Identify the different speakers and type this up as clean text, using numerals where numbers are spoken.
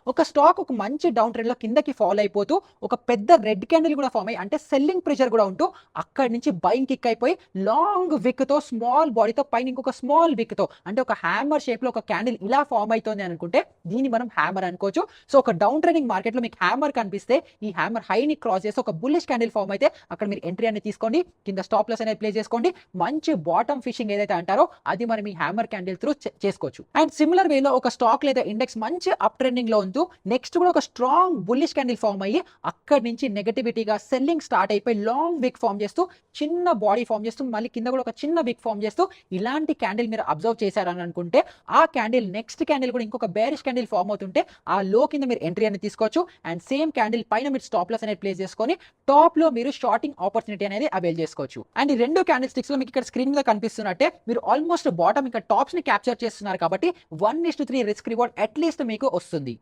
Speaker 1: ఒక స్టాక్ ఒక మంచి డౌన్ ట్రెండ్‌లో కిందకి ఫాల్ అయిపోతూ, ఒక పెద్ద రెడ్ క్యాండిల్ గూడా ఫార్మ్ అయ్యి, అంటే సెల్లింగ్ ప్రెషర్ గూడా ఉంటూ, అక్కడి నుంచి బయింగ్ కిక్ అయిపోయి, లాంగ్ విక్‌తో, స్మాల్ బాడీతో పైన ఇంకొక స్మాల్ విక్‌తో, అంటే ఒక హ్యామర్ షేప్‌లో ఒక క్యాండిల్ ఇలా ఫార్మ్ అయితోంది అనుకుంటే, దీన్ని మనం హ్యామర్ అనుకోవచ్చు. సో, ఒక డౌన్ ట్రెండింగ్ మార్కెట్‌లో మీకు హ్యామర్ కనిపిస్తే, ఈ హ్యామర్ హైని క్రాస్ చేసి ఒక బుల్లిష్ క్యాండిల్ ఫార్మ్ అయితే, అక్కడ మీరు ఎంట్రీ అనేది తీసుకోండి. కింద స్టాప్ లాస్ అనేది ప్లేస్ చేసుకోండి. మంచి బాటమ్ ఫిషింగ్ ఏదైతే అంటారో, అది మనం ఈ హ్యామర్ క్యాండిల్ త్రూ చేసుకోవచ్చు. అండ్ సిమిలర్ వేలో ఒక స్టాక్ లేదా ఇండెక్స్ మంచి అప్ ట్రెండింగ్‌లో ఉంటూ నెక్స్ట్ కూడా ఒక స్ట్రాంగ్ బుల్లిష్ క్యాండిల్ ఫార్మ్ అయ్యి అక్కడి నుంచి నెగటివిటీగా సెల్లింగ్ స్టార్ట్ అయిపోయి లాంగ్ విక్ ఫార్మ్ చేస్తూ చిన్న బాడీ ఫార్మ్ చేస్తూ మళ్ళీ కింద కూడా ఒక చిన్న విక్ ఫార్మ్ చేస్తూ ఇలాంటి క్యాండిల్ మీరు అబ్జర్వ్ చేశారని అనుకుంటే ఆ క్యాండిల్ నెక్స్ట్ క్యాండిల్ కూడా ఇంకొక బేరిష్ క్యాండిల్ ఫార్మ్ అవుతుంటే ఆ లో కింద మీరు ఎంట్రీ అనేది తీసుకోవచ్చు. అండ్ సేమ్ క్యాండిల్ పైన మీరు స్టాప్ లాస్ అనేది ప్లేస్ చేసుకొని టాప్ లో మీరు షార్టింగ్ ఆపర్చునిటీ అనేది అవైల్ చేసుకోవచ్చు. అండ్ ఈ రెండు క్యాండిల్ స్టిక్స్ లో మీకు ఇక్కడ స్క్రీన్ మీద కనిపిస్తున్నట్టే మీరు ఆల్మోస్ట్ బాటమ్ ఇంకా టాప్స్ ని క్యాప్చర్ చేస్తున్నారు కాబట్టి 1:3 రిస్క్ రివార్డ్ అట్లీస్ట్ మీకు వస్తుంది.